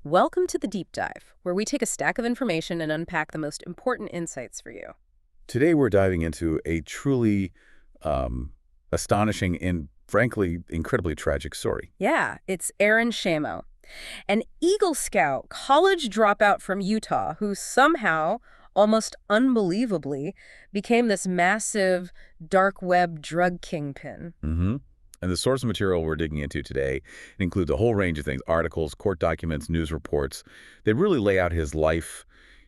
Welcome to the Deep Dive, where we take a stack of information and unpack the most important insights for you. Today we're diving into a truly astonishing and, frankly, incredibly tragic story. Yeah, it's Aaron Shamo, an Eagle Scout college dropout from Utah who somehow, almost unbelievably, became this massive dark web drug kingpin. hmm And the source material we're digging into today includes a whole range of things: articles, court documents, news reports. They really lay out his life,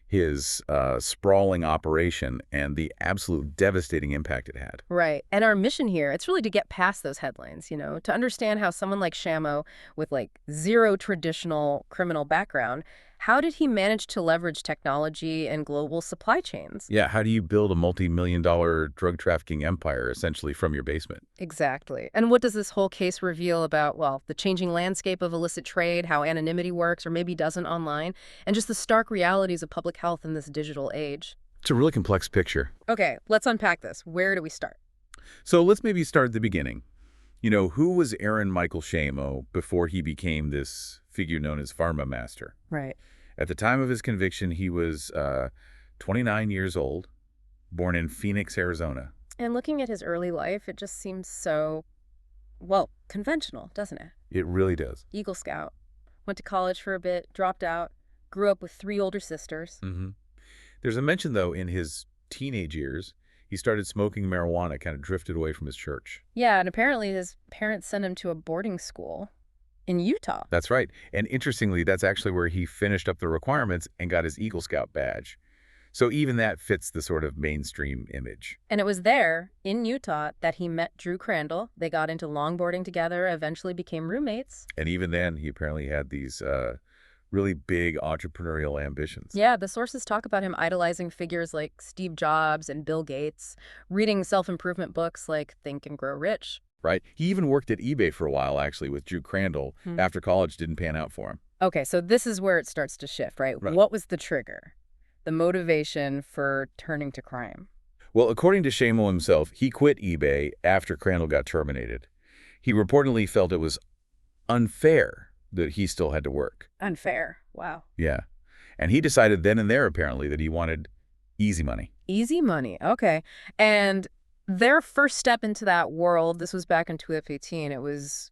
his sprawling operation, and the absolute devastating impact it had. Right. And our mission here, it's really to get past those headlines, to understand how someone like Shamo, with like zero traditional criminal background, how did he manage to leverage technology and global supply chains? Yeah, how do you build a multi-million-dollar drug trafficking empire essentially from your basement? Exactly. And what does this whole case reveal about, well, the changing landscape of illicit trade, how anonymity works or maybe doesn't online, and just the stark realities of public health in this digital age? It's a really complex picture. Okay, let's unpack this. Where do we start? So let's maybe start at the beginning. Who was Aaron Michael Shamo before he became this figure known as Pharma Master? Right. At the time of his conviction, he was 29 years old, born in Phoenix, Arizona. And looking at his early life, it just seems so, well, conventional, doesn't it? It really does. Eagle Scout. Went to college for a bit, dropped out, grew up with three older sisters. hmm There's a mention, though, in his teenage years, he started smoking marijuana, kind of drifted away from his church. Yeah, and apparently his parents sent him to a boarding school in Utah. That's right. And interestingly, that's actually where he finished up the requirements and got his Eagle Scout badge. So even that fits the sort of mainstream image. And it was there, in Utah, that he met Drew Crandall. They got into longboarding together, eventually became roommates. And even then, he apparently had these really big entrepreneurial ambitions. Yeah, the sources talk about him idolizing figures like Steve Jobs and Bill Gates, reading self-improvement books like Think and Grow Rich. Right? He even worked at eBay for a while, actually, with Drew Crandall after college didn't pan out for him. Okay, so this is where it starts to shift, right? Right. What was the trigger? The motivation for turning to crime? Well, according to Shamo himself, he quit eBay after Crandall got terminated. He reportedly felt it was unfair that he still had to work. Unfair. Wow. Yeah. And he decided then and there, apparently, that he wanted easy money. Easy money. Okay. And their first step into that world, this was back in 2018, it was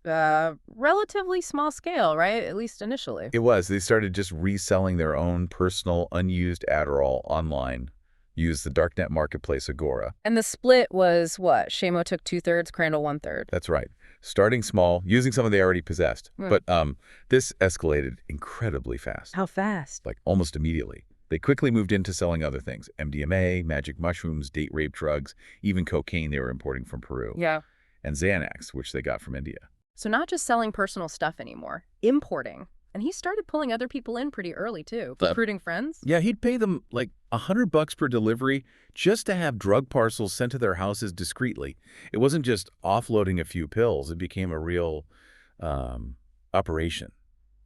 relatively small scale, right? At least initially. It was. They started just reselling their own personal, unused Adderall online, used the darknet marketplace Agora. And the split was what? Shamo took 2/3, Crandall 1/3. That's right. Starting small, using something they already possessed. But this escalated incredibly fast, How fast? like almost immediately. They quickly moved into selling other things: MDMA, magic mushrooms, date rape drugs, even cocaine they were importing from Peru, Yeah. and Xanax, which they got from India. So not just selling personal stuff anymore, importing. And he started pulling other people in pretty early, too, recruiting friends. Yeah, he'd pay them like $100 per delivery just to have drug parcels sent to their houses discreetly. It wasn't just offloading a few pills. It became a real operation,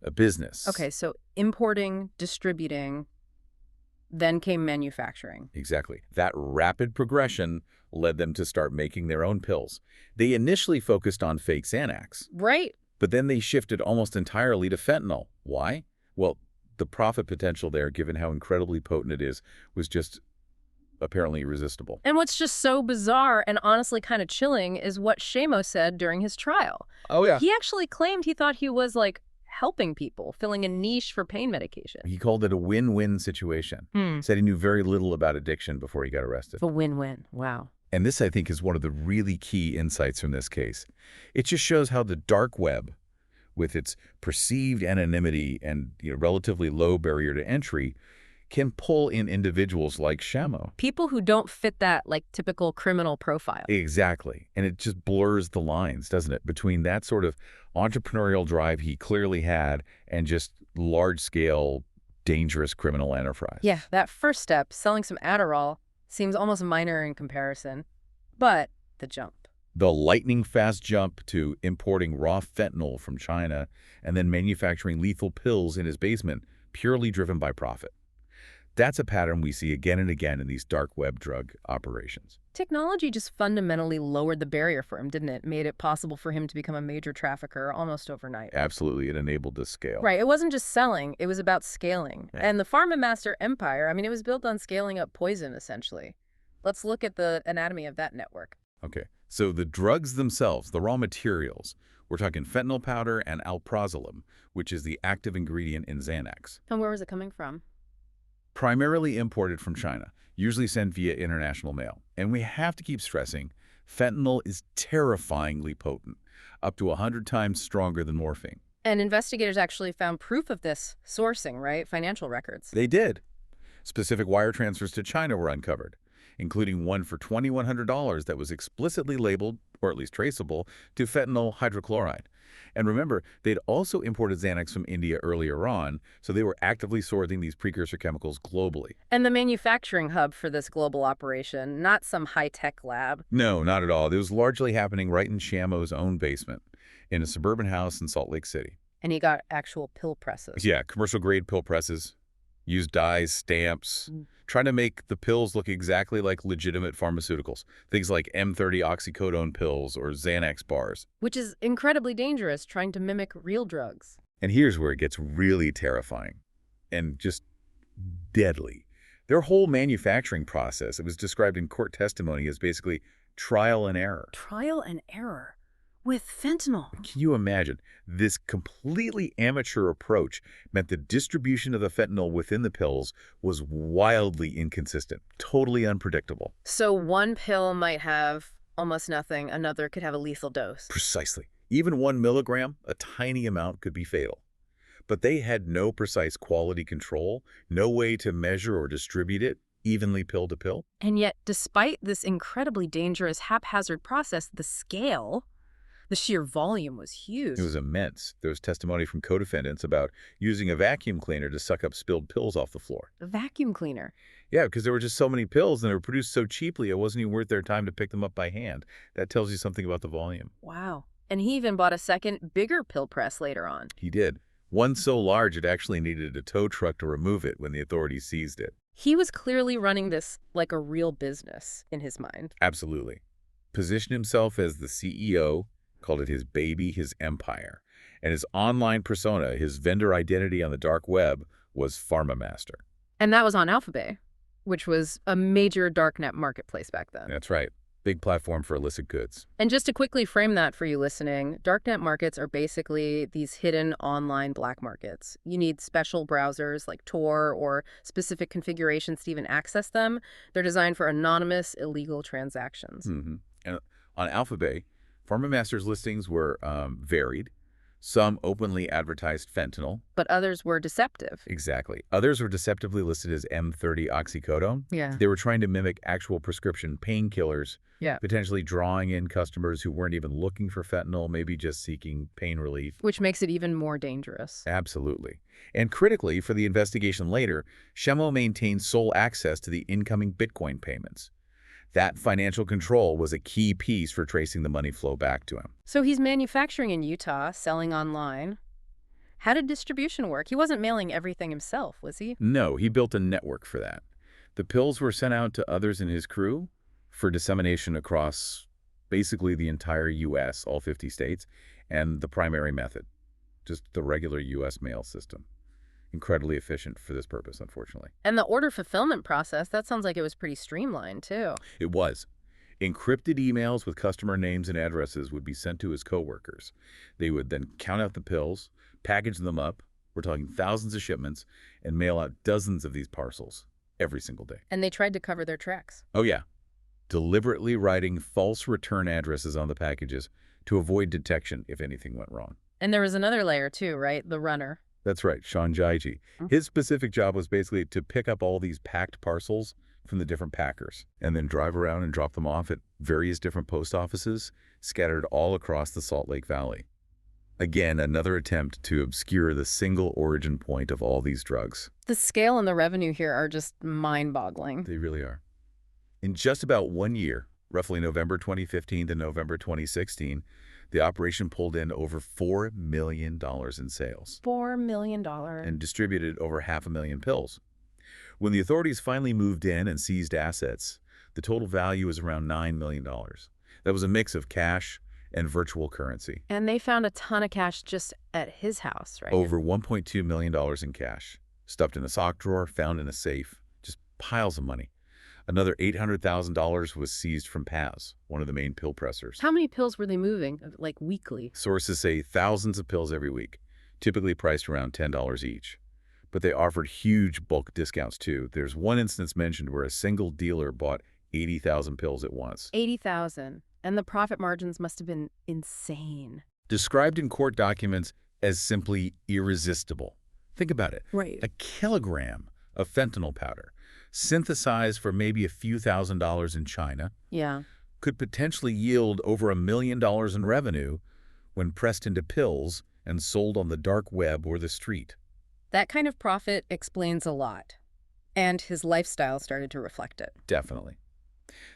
a business. Okay, so importing, distributing, then came manufacturing. Exactly. That rapid progression led them to start making their own pills. They initially focused on fake Xanax, Right. but then they shifted almost entirely to fentanyl. Why? Well, the profit potential there, given how incredibly potent it is, was just apparently irresistible. And what's just so bizarre and honestly kind of chilling is what Shamo said during his trial. Oh, yeah. He actually claimed he thought he was, like, helping people, filling a niche for pain medication. He called it a win-win situation. Said he knew very little about addiction before he got arrested. A win-win. Wow. And this, I think, is one of the really key insights from this case. It just shows how the dark web, with its perceived anonymity and relatively low barrier to entry, can pull in individuals like Shamo. People who don't fit that, like, typical criminal profile. Exactly. And it just blurs the lines, doesn't it, between that sort of entrepreneurial drive he clearly had and just large-scale, dangerous criminal enterprise. Yeah, that first step, selling some Adderall, seems almost minor in comparison. But the jump. The lightning-fast jump to importing raw fentanyl from China and then manufacturing lethal pills in his basement, purely driven by profit. That's a pattern we see again and again in these dark web drug operations. Technology just fundamentally lowered the barrier for him, didn't it? Made it possible for him to become a major trafficker almost overnight. Absolutely, it enabled this scale. Right. It wasn't just selling, it was about scaling. Yeah. And the Pharma Master Empire, I mean, it was built on scaling up poison, essentially. Let's look at the anatomy of that network. Okay, so the drugs themselves, the raw materials, we're talking fentanyl powder and alprazolam, which is the active ingredient in Xanax. And where was it coming from? Primarily imported from China, usually sent via international mail. And we have to keep stressing, fentanyl is terrifyingly potent, up to 100 times stronger than morphine. And investigators actually found proof of this sourcing, right? Financial records. They did. Specific wire transfers to China were uncovered, including one for $2,100 that was explicitly labeled, or at least traceable, to fentanyl hydrochloride. And remember, they'd also imported Xanax from India earlier on, so they were actively sourcing these precursor chemicals globally. And the manufacturing hub for this global operation, not some high-tech lab. No, not at all. It was largely happening right in Shamo's own basement, in a suburban house in Salt Lake City. And he got actual pill presses. Yeah, commercial-grade pill presses, used dyes, stamps, trying to make the pills look exactly like legitimate pharmaceuticals. Things like M30 oxycodone pills or Xanax bars. Which is incredibly dangerous, trying to mimic real drugs. And here's where it gets really terrifying and just deadly. Their whole manufacturing process, it was described in court testimony as basically trial and error. Trial and error with fentanyl. Can you imagine? This completely amateur approach meant the distribution of the fentanyl within the pills was wildly inconsistent, totally unpredictable. So one pill might have almost nothing, another could have a lethal dose. Precisely. Even 1 milligram, a tiny amount, could be fatal. But they had no precise quality control, no way to measure or distribute it evenly pill to pill. And yet, despite this incredibly dangerous haphazard process, the scale, the sheer volume was huge. It was immense. There was testimony from co-defendants about using a vacuum cleaner to suck up spilled pills off the floor. A vacuum cleaner. Yeah, because there were just so many pills and they were produced so cheaply it wasn't even worth their time to pick them up by hand. That tells you something about the volume. Wow. And he even bought a second, bigger pill press later on. He did. One so large it actually needed a tow truck to remove it when the authorities seized it. He was clearly running this like a real business in his mind. Absolutely. Positioned himself as the CEO, called it his baby, his empire. And his online persona, his vendor identity on the dark web, was Pharma Master. And that was on Alphabet, which was a major darknet marketplace back then. That's right. Big platform for illicit goods. And just to quickly frame that for you listening, darknet markets are basically these hidden online black markets. You need special browsers like Tor or specific configurations to even access them. They're designed for anonymous, illegal transactions. And on Alphabet, Pharma Master's listings were varied. Some openly advertised fentanyl. But others were deceptive. Exactly. Others were deceptively listed as M30 oxycodone. Yeah. They were trying to mimic actual prescription painkillers, potentially drawing in customers who weren't even looking for fentanyl, maybe just seeking pain relief. Which makes it even more dangerous. Absolutely. And critically, for the investigation later, Shamo maintained sole access to the incoming Bitcoin payments. That financial control was a key piece for tracing the money flow back to him. So he's manufacturing in Utah, selling online. How did distribution work? He wasn't mailing everything himself, was he? No, he built a network for that. The pills were sent out to others in his crew for dissemination across basically the entire U.S., all 50 states, and the primary method, just the regular U.S. mail system. Incredibly efficient for this purpose, unfortunately. And the order fulfillment process, that sounds like it was pretty streamlined, too. It was. Encrypted emails with customer names and addresses would be sent to his coworkers. They would then count out the pills, package them up, we're talking thousands of shipments, and mail out dozens of these parcels every single day. And they tried to cover their tracks. Oh, yeah. Deliberately writing false return addresses on the packages to avoid detection if anything went wrong. And there was another layer, too, right? The runner. That's right, Sean Jaiji. His specific job was basically to pick up all these packed parcels from the different packers and then drive around and drop them off at various different post offices scattered all across the Salt Lake Valley. Again, another attempt to obscure the single origin point of all these drugs. The scale and the revenue here are just mind-boggling. They really are. In just about 1 year, roughly November 2015 to November 2016, the operation pulled in over $4 million in sales. $4 million. And distributed over 500,000 pills. When the authorities finally moved in and seized assets, The total value is around $9 million. That was a mix of cash and virtual currency. And they found a ton of cash just at his house, right? Over $1.2 million in cash, stuffed in a sock drawer, found in a safe, just piles of money. Another $800,000 was seized from Paz, one of the main pill pressers. How many pills were they moving, like weekly? Sources say thousands of pills every week, typically priced around $10 each. But they offered huge bulk discounts too. There's one instance mentioned where a single dealer bought 80,000 pills at once. 80,000. And the profit margins must have been insane. Described in court documents as simply irresistible. Think about it. Right. A kilogram of fentanyl powder, synthesized for maybe a few $1,000s in China, Yeah. could potentially yield over $1 million in revenue when pressed into pills and sold on the dark web or the street. That kind of profit explains a lot. And his lifestyle started to reflect it. Definitely.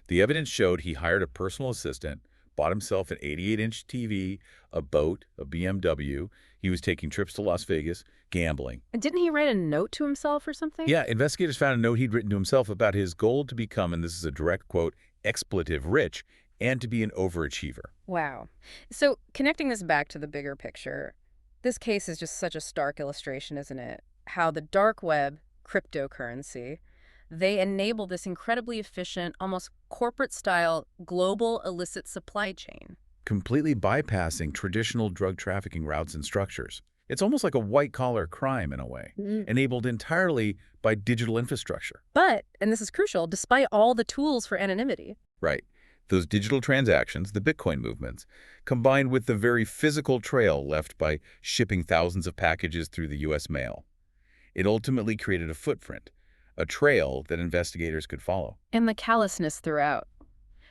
The evidence showed he hired a personal assistant, bought himself an 88-inch TV, a boat, a BMW. He was taking trips to Las Vegas, gambling. And didn't he write a note to himself or something? Yeah, investigators found a note he'd written to himself about his goal to become, and this is a direct quote, expletive rich, and to be an overachiever. Wow. So connecting this back to the bigger picture, this case is just such a stark illustration, isn't it? How the dark web, cryptocurrency, they enable this incredibly efficient, almost corporate-style global illicit supply chain. Completely bypassing traditional drug trafficking routes and structures. It's almost like a white-collar crime in a way, enabled entirely by digital infrastructure. But, and this is crucial, despite all the tools for anonymity. Right. Those digital transactions, the Bitcoin movements, combined with the very physical trail left by shipping thousands of packages through the U.S. mail. It ultimately created a footprint, a trail that investigators could follow. And the callousness throughout.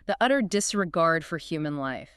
The utter disregard for human life.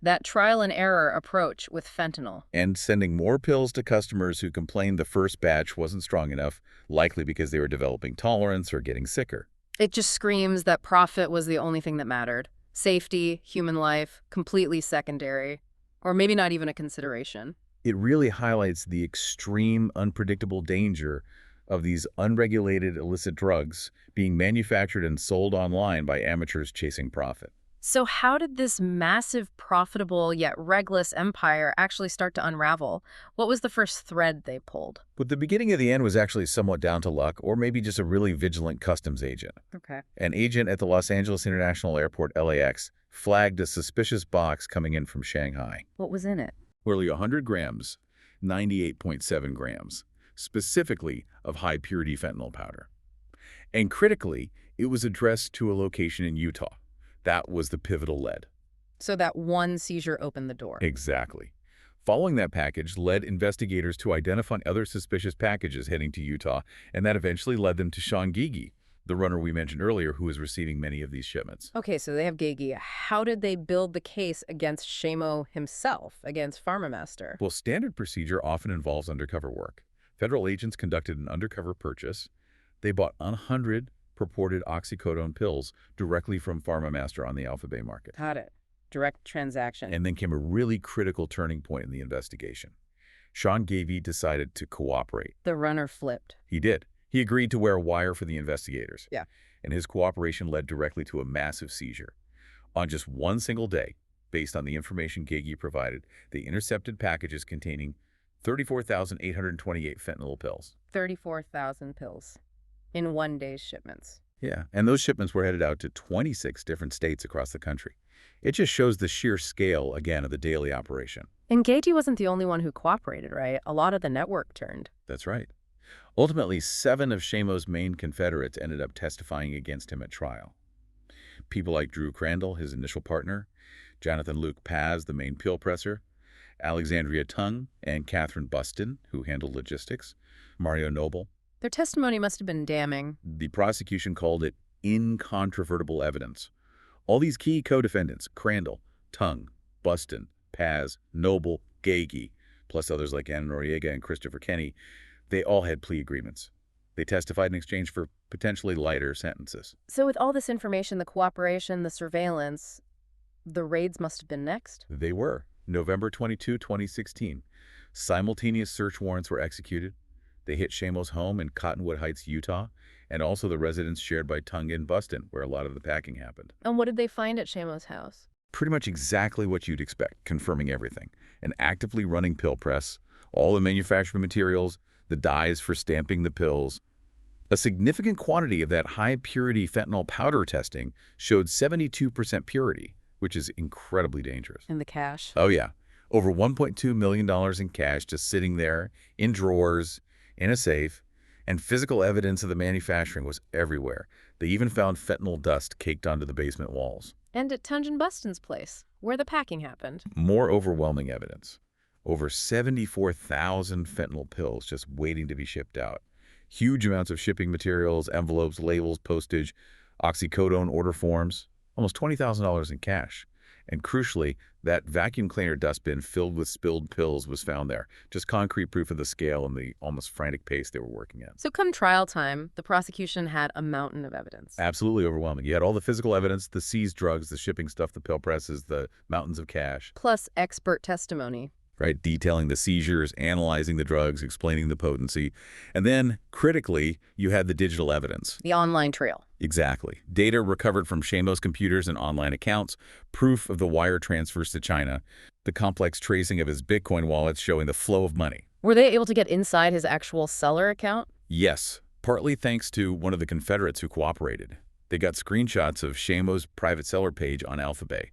That trial and error approach with fentanyl. And sending more pills to customers who complained the first batch wasn't strong enough, likely because they were developing tolerance or getting sicker. It just screams that profit was the only thing that mattered. Safety, human life, completely secondary. Or maybe not even a consideration. It really highlights the extreme, unpredictable danger of these unregulated illicit drugs being manufactured and sold online by amateurs chasing profit. So how did this massive, profitable, yet reckless empire actually start to unravel? What was the first thread they pulled? But the beginning of the end was actually somewhat down to luck, or maybe just a really vigilant customs agent. Okay. An agent at the Los Angeles International Airport, LAX, flagged a suspicious box coming in from Shanghai. What was in it? Nearly 100 grams, 98.7 grams, specifically of high-purity fentanyl powder. And critically, it was addressed to a location in Utah. That was the pivotal lead. So that one seizure opened the door. Exactly. Following that package led investigators to identify other suspicious packages heading to Utah, and that eventually led them to Sean Gigi, the runner we mentioned earlier who was receiving many of these shipments. Okay, so they have Gigi. How did they build the case against Shamo himself, against PharmaMaster? Well, standard procedure often involves undercover work. Federal agents conducted an undercover purchase. They bought 100 purported oxycodone pills directly from PharmaMaster on the Alpha Bay market. Got it. Direct transaction. And then came a really critical turning point in the investigation. Sean Gavey decided to cooperate. The runner flipped. He did. He agreed to wear a wire for the investigators. Yeah. And his cooperation led directly to a massive seizure. On just one single day, based on the information Gagey provided, they intercepted packages containing 34,828 fentanyl pills. 34,000 pills in one day's shipments. Yeah, and those shipments were headed out to 26 different states across the country. It just shows the sheer scale, again, of the daily operation. And Gagey wasn't the only one who cooperated, right? A lot of the network turned. That's right. Ultimately, 7 of Shamo's main confederates ended up testifying against him at trial. People like Drew Crandall, his initial partner, Jonathan Luke Paz, the main pill presser, Alexandria Tung and Catherine Buston, who handled logistics, Mario Noble. Their testimony must have been damning. The prosecution called it incontrovertible evidence. All these key co-defendants, Crandall, Tung, Buston, Paz, Noble, Gagey, plus others like Anna Noriega and Christopher Kenny, they all had plea agreements. They testified in exchange for potentially lighter sentences. So with all this information, the cooperation, the surveillance, the raids must have been next? They were. November 22, 2016. Simultaneous search warrants were executed. They hit Shamo's home in Cottonwood Heights, Utah, and also the residence shared by Tonga and Buston, where a lot of the packing happened. And what did they find at Shamo's house? Pretty much exactly what you'd expect, confirming everything. An actively running pill press, all the manufacturing materials, the dyes for stamping the pills. A significant quantity of that high-purity fentanyl powder testing showed 72% purity, which is incredibly dangerous. In the cash? Oh, yeah. Over $1.2 million in cash just sitting there, in drawers, in a safe, and physical evidence of the manufacturing was everywhere. They even found fentanyl dust caked onto the basement walls. And at Tunge Buston's place, where the packing happened. More overwhelming evidence. Over 74,000 fentanyl pills just waiting to be shipped out. Huge amounts of shipping materials, envelopes, labels, postage, oxycodone order forms, almost $20,000 in cash. And crucially, that vacuum cleaner dustbin filled with spilled pills was found there. Just concrete proof of the scale and the almost frantic pace they were working at. So come trial time, the prosecution had a mountain of evidence. Absolutely overwhelming. You had all the physical evidence, the seized drugs, the shipping stuff, the pill presses, the mountains of cash. Plus expert testimony. Right, detailing the seizures, analyzing the drugs, explaining the potency. And then, critically, you had the digital evidence. The online trail. Exactly. Data recovered from Shamo's computers and online accounts, proof of the wire transfers to China, the complex tracing of his Bitcoin wallets showing the flow of money. Were they able to get inside his actual seller account? Yes, partly thanks to one of the Confederates who cooperated. They got screenshots of Shamo's private seller page on Alphabet.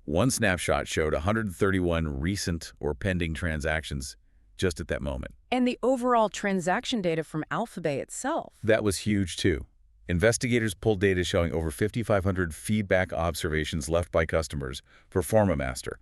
One snapshot showed 131 recent or pending transactions just at that moment. And the overall transaction data from Alphabet itself. That was huge, too. Investigators pulled data showing over 5,500 feedback observations left by customers for PharmaMaster.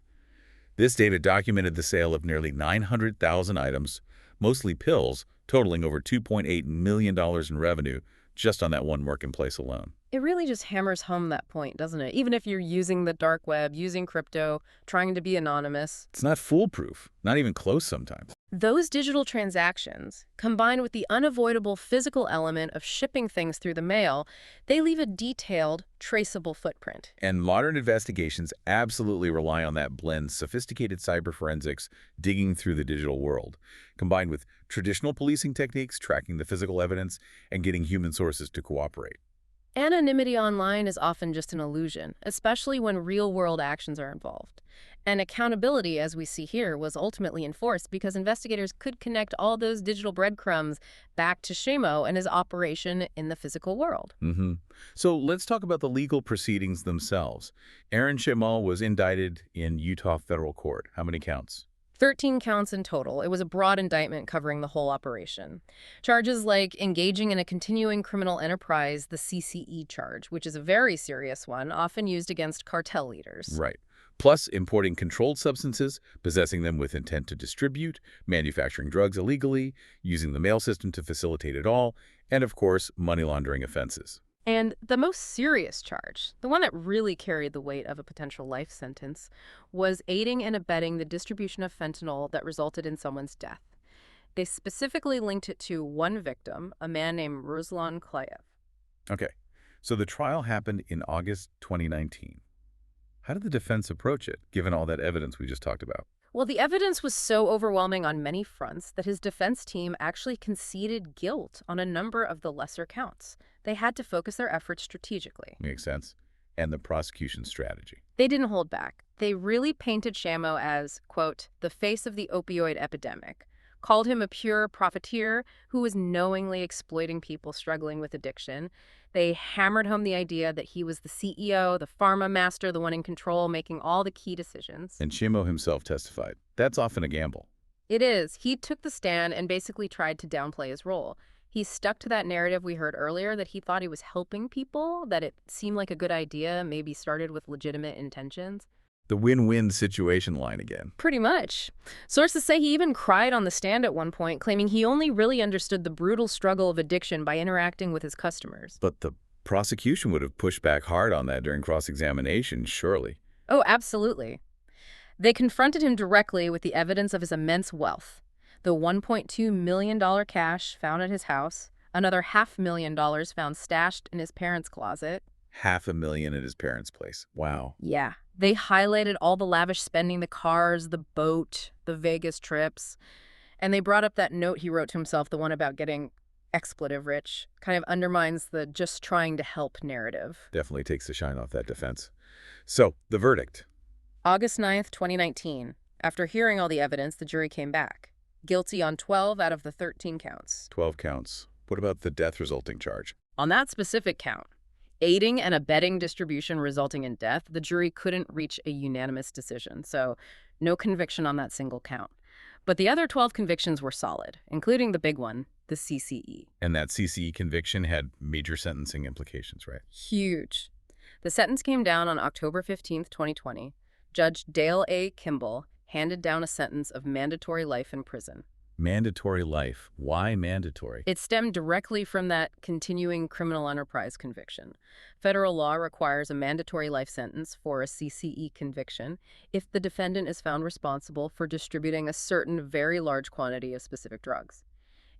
This data documented the sale of nearly 900,000 items, mostly pills, totaling over $2.8 million in revenue just on that one marketplace alone. It really just hammers home that point, doesn't it? Even if you're using the dark web, using crypto, trying to be anonymous. It's not foolproof, not even close sometimes. Those digital transactions, combined with the unavoidable physical element of shipping things through the mail, they leave a detailed, traceable footprint. And modern investigations absolutely rely on that blend, sophisticated cyber forensics digging through the digital world, combined with traditional policing techniques, tracking the physical evidence, and getting human sources to cooperate. Anonymity online is often just an illusion, especially when real-world actions are involved. And accountability, as we see here, was ultimately enforced because investigators could connect all those digital breadcrumbs back to Shamo and his operation in the physical world. So let's talk about the legal proceedings themselves. Aaron Shamo was indicted in Utah federal court. How many counts? 13 counts in total. It was a broad indictment covering the whole operation. Charges like engaging in a continuing criminal enterprise, the CCE charge, which is a very serious one, often used against cartel leaders. Right. Plus importing controlled substances, possessing them with intent to distribute, manufacturing drugs illegally, using the mail system to facilitate it all, and of course, money laundering offenses. And the most serious charge, the one that really carried the weight of a potential life sentence, was aiding and abetting the distribution of fentanyl that resulted in someone's death. They specifically linked it to one victim, a man named Ruslan Klayev. Okay, so the trial happened in August 2019. How did the defense approach it, given all that evidence we just talked about? Well, the evidence was so overwhelming on many fronts that his defense team actually conceded guilt on a number of the lesser counts. They had to focus their efforts strategically. Makes sense. And the prosecution strategy. They didn't hold back. They really painted Shamo as, quote, the face of the opioid epidemic, called him a pure profiteer who was knowingly exploiting people struggling with addiction. They hammered home the idea that he was the CEO, the pharma master, the one in control, making all the key decisions. And Shamo himself testified. That's often a gamble. It is. He took the stand and basically tried to downplay his role. He stuck to that narrative we heard earlier that he thought he was helping people, that it seemed like a good idea, maybe started with legitimate intentions. The win-win situation line again. Pretty much. Sources say he even cried on the stand at one point, claiming he only really understood the brutal struggle of addiction by interacting with his customers. But the prosecution would have pushed back hard on that during cross-examination, surely. Oh, absolutely. They confronted him directly with the evidence of his immense wealth. The $1.2 million cash found at his house, another $500,000 found stashed in his parents' closet. $500,000 at his parents' place. Wow. Yeah. They highlighted all the lavish spending, the cars, the boat, the Vegas trips. And they brought up that note he wrote to himself, the one about getting expletive rich, kind of undermines the just trying to help narrative. Definitely takes the shine off that defense. So, the verdict. August 9th, 2019. After hearing all the evidence, the jury came back. Guilty on 12 out of the 13 counts. 12 counts. What about the death resulting charge? On that specific count, aiding and abetting distribution resulting in death, the jury couldn't reach a unanimous decision, so no conviction on that single count. But the other 12 convictions were solid, including the big one, the CCE. And that CCE conviction had major sentencing implications, right? Huge. The sentence came down on October 15th, 2020. Judge Dale A. Kimball handed down a sentence of mandatory life in prison. Mandatory life. Why mandatory? It stemmed directly from that continuing criminal enterprise conviction. Federal law requires a mandatory life sentence for a CCE conviction if the defendant is found responsible for distributing a certain very large quantity of specific drugs.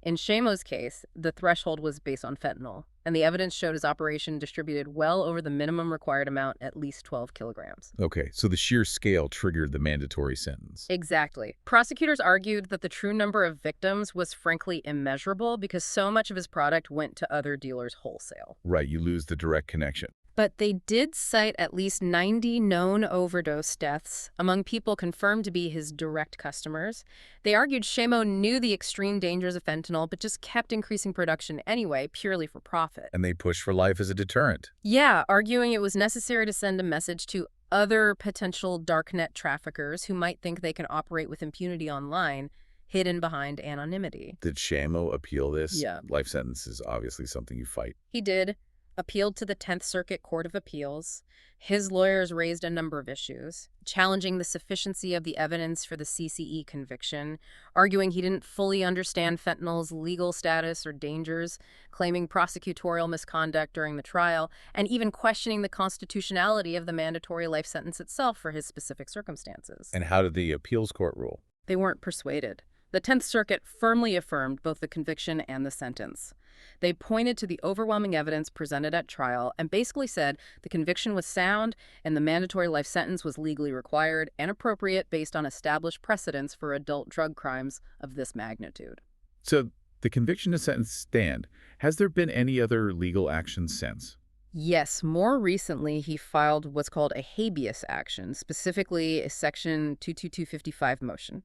In Shamo's case, the threshold was based on fentanyl, and the evidence showed his operation distributed well over the minimum required amount, at least 12 kilograms. Okay, so the sheer scale triggered the mandatory sentence. Exactly. Prosecutors argued that the true number of victims was frankly immeasurable because so much of his product went to other dealers wholesale. Right, you lose the direct connection. But they did cite at least 90 known overdose deaths among people confirmed to be his direct customers. They argued Shamo knew the extreme dangers of fentanyl, but just kept increasing production anyway, purely for profit. And they pushed for life as a deterrent. Yeah, arguing it was necessary to send a message to other potential darknet traffickers who might think they can operate with impunity online, hidden behind anonymity. Did Shamo appeal this? Yeah. Life sentence is obviously something you fight. He did. Appealed to the 10th Circuit Court of Appeals. His lawyers raised a number of issues, challenging the sufficiency of the evidence for the CCE conviction, arguing he didn't fully understand fentanyl's legal status or dangers, claiming prosecutorial misconduct during the trial, and even questioning the constitutionality of the mandatory life sentence itself for his specific circumstances. And how did the appeals court rule? They weren't persuaded. The 10th Circuit firmly affirmed both the conviction and the sentence. They pointed to the overwhelming evidence presented at trial and basically said the conviction was sound and the mandatory life sentence was legally required and appropriate based on established precedents for adult drug crimes of this magnitude. So the conviction and sentence stand. Has there been any other legal action since? Yes, more recently he filed what's called a habeas action, specifically a Section 22255 motion.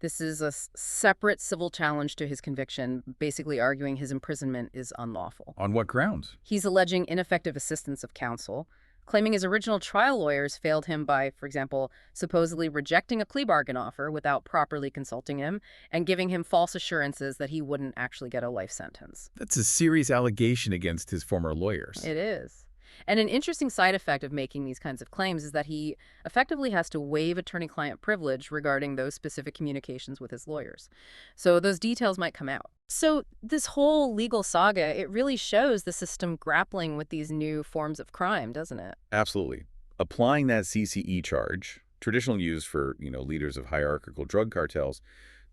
This is a separate civil challenge to his conviction, basically arguing his imprisonment is unlawful. On what grounds? He's alleging ineffective assistance of counsel, claiming his original trial lawyers failed him by, for example, supposedly rejecting a plea bargain offer without properly consulting him and giving him false assurances that he wouldn't actually get a life sentence. That's a serious allegation against his former lawyers. It is. And an interesting side effect of making these kinds of claims is that he effectively has to waive attorney-client privilege regarding those specific communications with his lawyers. So those details might come out. So this whole legal saga, it really shows the system grappling with these new forms of crime, doesn't it? Absolutely. Applying that CCE charge, traditionally used for, leaders of hierarchical drug cartels,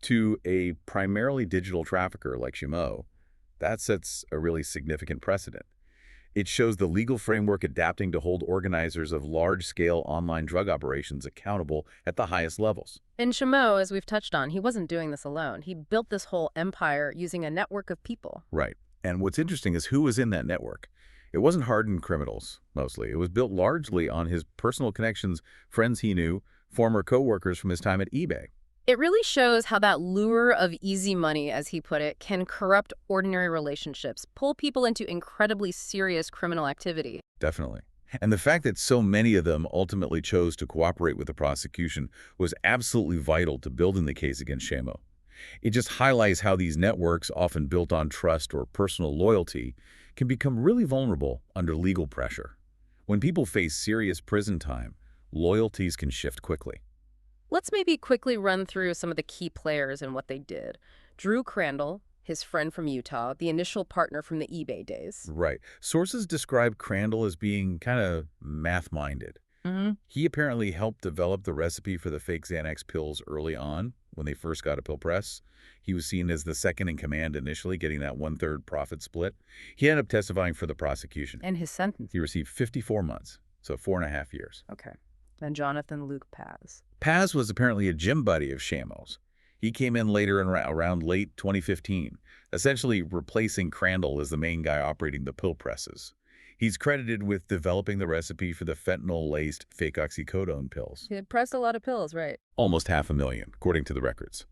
to a primarily digital trafficker like Shamo, that sets a really significant precedent. It shows the legal framework adapting to hold organizers of large-scale online drug operations accountable at the highest levels. In Shamo, as we've touched on, he wasn't doing this alone. He built this whole empire using a network of people. Right. And what's interesting is who was in that network. It wasn't hardened criminals, mostly. It was built largely on his personal connections, friends he knew, former co-workers from his time at eBay. It really shows how that lure of easy money, as he put it, can corrupt ordinary relationships, pull people into incredibly serious criminal activity. Definitely. And the fact that so many of them ultimately chose to cooperate with the prosecution was absolutely vital to building the case against Shamo. It just highlights how these networks, often built on trust or personal loyalty, can become really vulnerable under legal pressure. When people face serious prison time, loyalties can shift quickly. Let's maybe quickly run through some of the key players and what they did. Drew Crandall, his friend from Utah, the initial partner from the eBay days. Right. Sources describe Crandall as being kind of math-minded. He apparently helped develop the recipe for the fake Xanax pills early on when they first got a pill press. He was seen as the second in command initially, getting that 1/3 profit split. He ended up testifying for the prosecution. And his sentence? He received 54 months, so 4.5 years. Okay. And Jonathan Luke Paz. Paz was apparently a gym buddy of Shamo's. He came in later in around late 2015, essentially replacing Crandall as the main guy operating the pill presses. He's credited with developing the recipe for the fentanyl-laced fake oxycodone pills. He pressed a lot of pills, right? Almost 500,000, according to the records.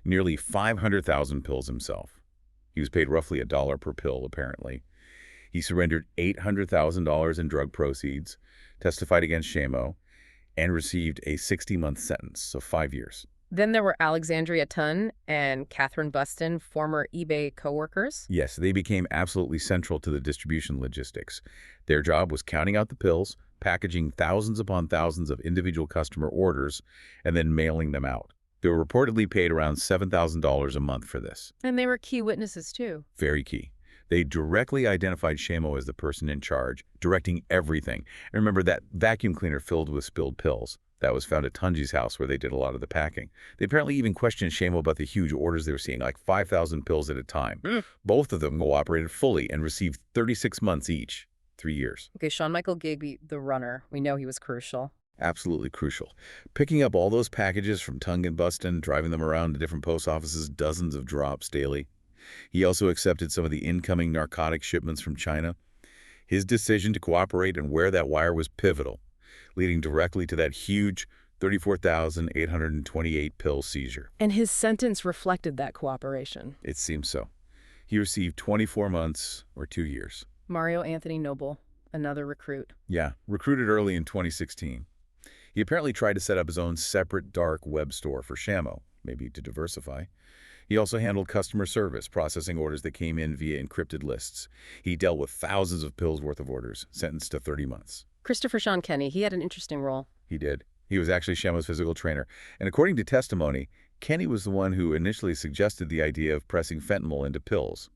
Nearly 500,000 pills himself. He was paid roughly $1 per pill, apparently. He surrendered $800,000 in drug proceeds, testified against Shamo, and received a 60-month sentence, so 5 years. Then there were Alexandria Tunn and Catherine Buston, former eBay co-workers. Yes, they became absolutely central to the distribution logistics. Their job was counting out the pills, packaging thousands upon thousands of individual customer orders, and then mailing them out. They were reportedly paid around $7,000 a month for this. And they were key witnesses, too. Very key. They directly identified Shamo as the person in charge, directing everything. And remember that vacuum cleaner filled with spilled pills that was found at Tunji's house where they did a lot of the packing. They apparently even questioned Shamo about the huge orders they were seeing, like 5,000 pills at a time. Both of them cooperated fully and received 36 months each, 3 years. Okay, Sean Michael Gigby, the runner. We know he was crucial. Absolutely crucial. Picking up all those packages from Tung and Buston, driving them around to different post offices, dozens of drops daily. He also accepted some of the incoming narcotic shipments from China. His decision to cooperate and wear that wire was pivotal, leading directly to that huge 34,828 pill seizure. And his sentence reflected that cooperation. It seems so. He received 24 months or 2 years. Mario Anthony Noble, another recruit. Yeah, recruited early in 2016. He apparently tried to set up his own separate dark web store for Shamo, maybe to diversify. He also handled customer service, processing orders that came in via encrypted lists. He dealt with thousands of pills worth of orders, sentenced to 30 months. Christopher Sean Kenny, he had an interesting role. He did. He was actually Shamo's physical trainer. And according to testimony, Kenny was the one who initially suggested the idea of pressing fentanyl into pills.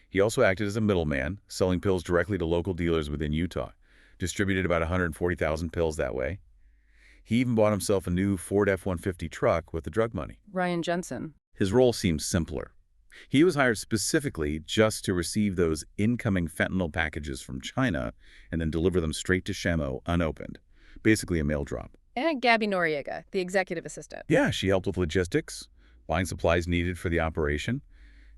He also acted as a middleman, selling pills directly to local dealers within Utah. Distributed about 140,000 pills that way. He even bought himself a new Ford F-150 truck with the drug money. Ryan Jensen. His role seems simpler. He was hired specifically just to receive those incoming fentanyl packages from China and then deliver them straight to Shamo unopened. Basically a mail drop. And Gabby Noriega, the executive assistant. Yeah, she helped with logistics, buying supplies needed for the operation.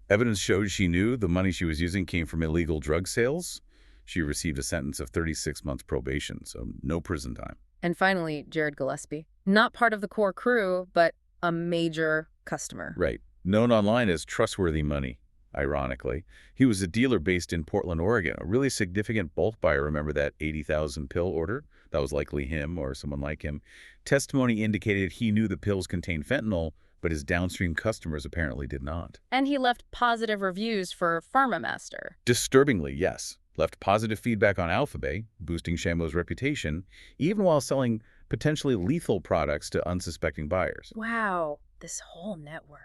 Evidence showed she knew the money she was using came from illegal drug sales. She received a sentence of 36 months probation, so no prison time. And finally, Jared Gillespie. Not part of the core crew, but a major customer. Right. Known online as Trustworthy Money, ironically. He was a dealer based in Portland, Oregon, a really significant bulk buyer. Remember that 80,000 pill order? That was likely him or someone like him. Testimony indicated he knew the pills contained fentanyl, but his downstream customers apparently did not. And he left positive reviews for PharmaMaster. Disturbingly, yes. Left positive feedback on Alphabet, boosting Shamo's reputation, even while selling potentially lethal products to unsuspecting buyers. Wow, this whole network.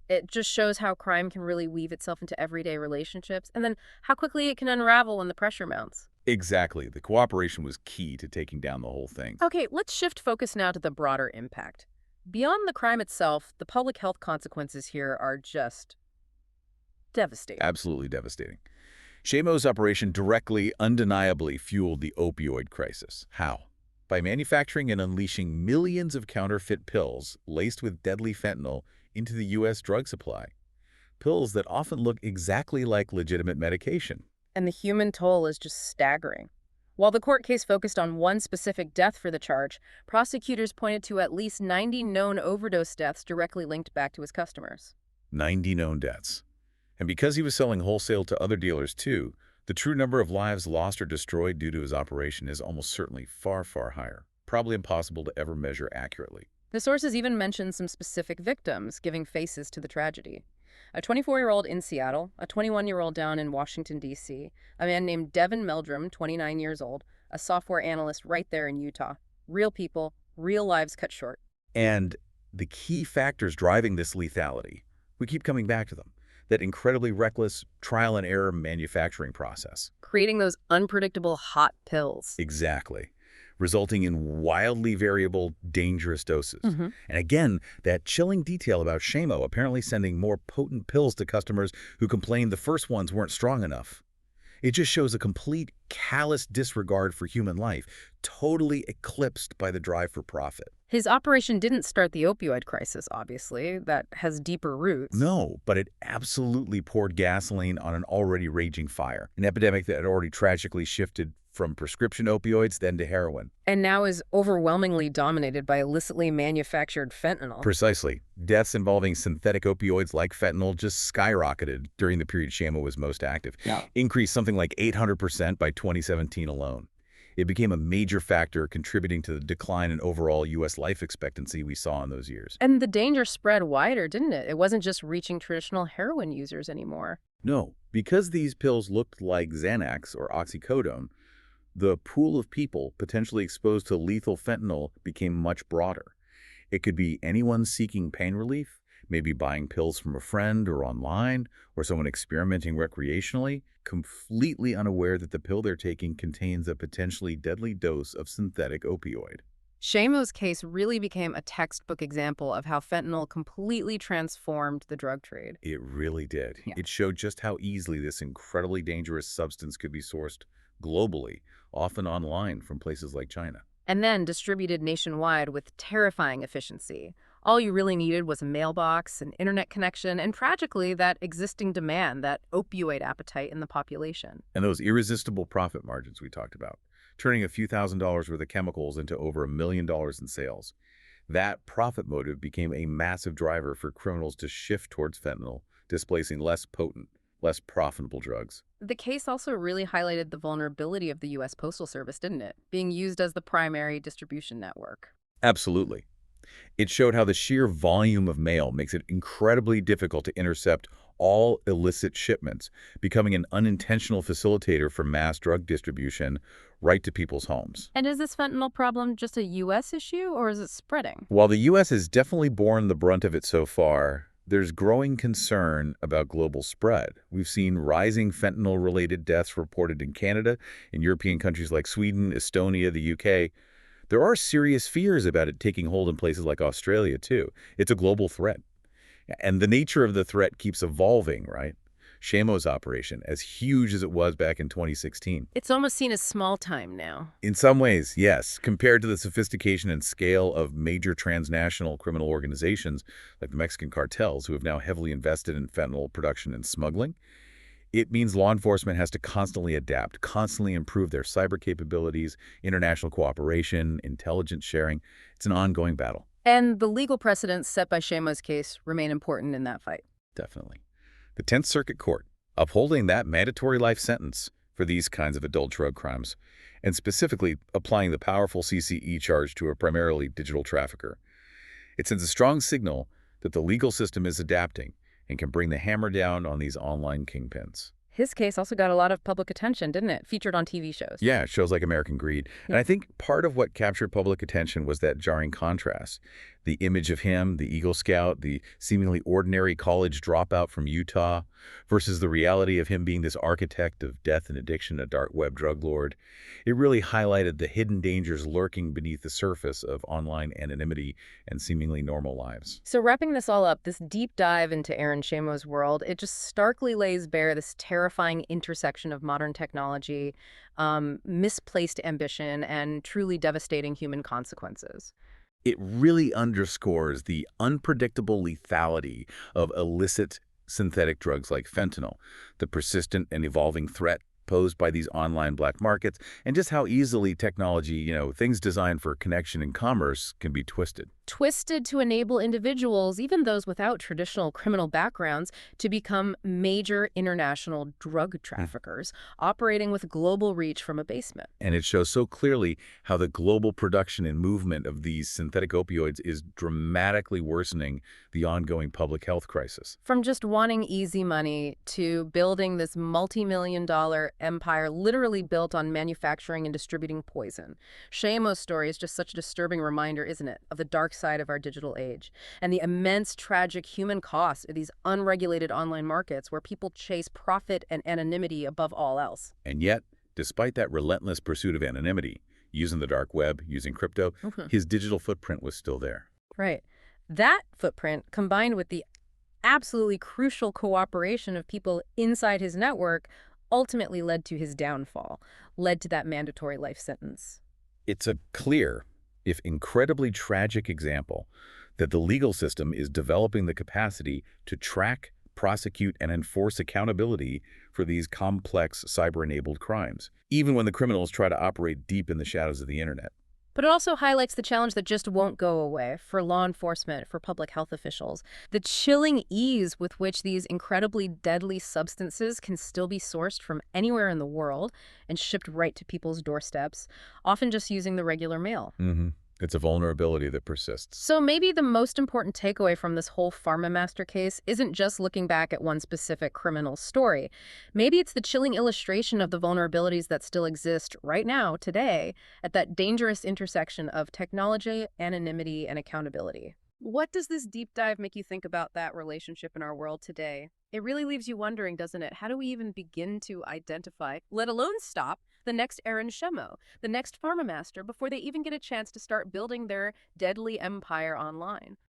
It just shows how crime can really weave itself into everyday relationships, and then how quickly it can unravel when the pressure mounts. Exactly. The cooperation was key to taking down the whole thing. Okay, let's shift focus now to the broader impact. Beyond the crime itself, the public health consequences here are just devastating. Absolutely devastating. Shamo's operation directly, undeniably fueled the opioid crisis. How? By manufacturing and unleashing millions of counterfeit pills laced with deadly fentanyl into the U.S. drug supply. Pills that often look exactly like legitimate medication. And the human toll is just staggering. While the court case focused on one specific death for the charge, prosecutors pointed to at least 90 known overdose deaths directly linked back to his customers. 90 known deaths. And because he was selling wholesale to other dealers too, the true number of lives lost or destroyed due to his operation is almost certainly far, far higher. Probably impossible to ever measure accurately. The sources even mentioned some specific victims, giving faces to the tragedy. A 24-year-old in Seattle, a 21-year-old down in Washington, D.C., a man named Devin Meldrum, 29 years old, a software analyst right there in Utah. Real people, real lives cut short. And the key factors driving this lethality, we keep coming back to them. That incredibly reckless trial and error manufacturing process. Creating those unpredictable hot pills. Exactly. Resulting in wildly variable, dangerous doses. And again, that chilling detail about Shamo apparently sending more potent pills to customers who complained the first ones weren't strong enough. It just shows a complete callous disregard for human life, totally eclipsed by the drive for profit. His operation didn't start the opioid crisis, obviously. That has deeper roots. No, but it absolutely poured gasoline on an already raging fire, an epidemic that had already tragically shifted from prescription opioids then to heroin. And now is overwhelmingly dominated by illicitly manufactured fentanyl. Precisely. Deaths involving synthetic opioids like fentanyl just skyrocketed during the period Shamo was most active. Yeah. Increased something like 800% by 2017 alone. It became a major factor contributing to the decline in overall U.S. life expectancy we saw in those years. And the danger spread wider, didn't it? It wasn't just reaching traditional heroin users anymore. No, because these pills looked like Xanax or oxycodone, the pool of people potentially exposed to lethal fentanyl became much broader. It could be anyone seeking pain relief, maybe buying pills from a friend or online, or someone experimenting recreationally, completely unaware that the pill they're taking contains a potentially deadly dose of synthetic opioid. Shamo's case really became a textbook example of how fentanyl completely transformed the drug trade. It really did. Yeah. It showed just how easily this incredibly dangerous substance could be sourced globally, often online from places like China. And then distributed nationwide with terrifying efficiency. All you really needed was a mailbox, an internet connection, and tragically, that existing demand, that opioid appetite in the population. And those irresistible profit margins we talked about, turning a few $1,000s worth of chemicals into over $1 million in sales. That profit motive became a massive driver for criminals to shift towards fentanyl, displacing less potent, less profitable drugs. The case also really highlighted the vulnerability of the U.S. Postal Service, didn't it? Being used as the primary distribution network. Absolutely. It showed how the sheer volume of mail makes it incredibly difficult to intercept all illicit shipments, becoming an unintentional facilitator for mass drug distribution right to people's homes. And is this fentanyl problem just a U.S. issue, or is it spreading? While the U.S. has definitely borne the brunt of it so far, there's growing concern about global spread. We've seen rising fentanyl-related deaths reported in Canada, in European countries like Sweden, Estonia, the UK. There are serious fears about it taking hold in places like Australia, too. It's a global threat. And the nature of the threat keeps evolving, right? Shamo's operation, as huge as it was back in 2016. It's almost seen as small time now. In some ways, yes, compared to the sophistication and scale of major transnational criminal organizations like the Mexican cartels, who have now heavily invested in fentanyl production and smuggling. It means law enforcement has to constantly adapt, constantly improve their cyber capabilities, international cooperation, intelligence sharing. It's an ongoing battle. And the legal precedents set by Shamo's case remain important in that fight. Definitely. The 10th Circuit Court, upholding that mandatory life sentence for these kinds of adult drug crimes, and specifically applying the powerful CCE charge to a primarily digital trafficker. It sends a strong signal that the legal system is adapting and can bring the hammer down on these online kingpins. His case also got a lot of public attention, didn't it? Featured on TV shows. Yeah, shows like American Greed. And I think part of what captured public attention was that jarring contrast. The image of him, the Eagle Scout, the seemingly ordinary college dropout from Utah, versus the reality of him being this architect of death and addiction, a dark web drug lord. It really highlighted the hidden dangers lurking beneath the surface of online anonymity and seemingly normal lives. So wrapping this all up, this deep dive into Aaron Shamo's world, it just starkly lays bare this terrifying intersection of modern technology, misplaced ambition, and truly devastating human consequences. It really underscores the unpredictable lethality of illicit synthetic drugs like fentanyl, the persistent and evolving threat posed by these online black markets, and just how easily technology, things designed for connection and commerce, can be twisted. Twisted to enable individuals, even those without traditional criminal backgrounds, to become major international drug traffickers, operating with global reach from a basement. And it shows so clearly how the global production and movement of these synthetic opioids is dramatically worsening the ongoing public health crisis. From just wanting easy money to building this multi-million-dollar empire literally built on manufacturing and distributing poison. Shamo's story is just such a disturbing reminder, isn't it, of the dark side of our digital age and the immense tragic human cost of these unregulated online markets where people chase profit and anonymity above all else. And yet, despite that relentless pursuit of anonymity, using the dark web, using crypto, his digital footprint was still there. Right. That footprint, combined with the absolutely crucial cooperation of people inside his network, ultimately led to his downfall, led to that mandatory life sentence. It's a clear if incredibly tragic example that the legal system is developing the capacity to track, prosecute, and enforce accountability for these complex cyber-enabled crimes, even when the criminals try to operate deep in the shadows of the internet. But it also highlights the challenge that just won't go away for law enforcement, for public health officials. The chilling ease with which these incredibly deadly substances can still be sourced from anywhere in the world and shipped right to people's doorsteps, often just using the regular mail. It's a vulnerability that persists. So maybe the most important takeaway from this whole PharmaMaster case isn't just looking back at one specific criminal story. Maybe it's the chilling illustration of the vulnerabilities that still exist right now, today, at that dangerous intersection of technology, anonymity, and accountability. What does this deep dive make you think about that relationship in our world today? It really leaves you wondering, doesn't it? How do we even begin to identify, let alone stop, the next Aaron Shamo, the next PharmaMaster, before they even get a chance to start building their deadly empire online?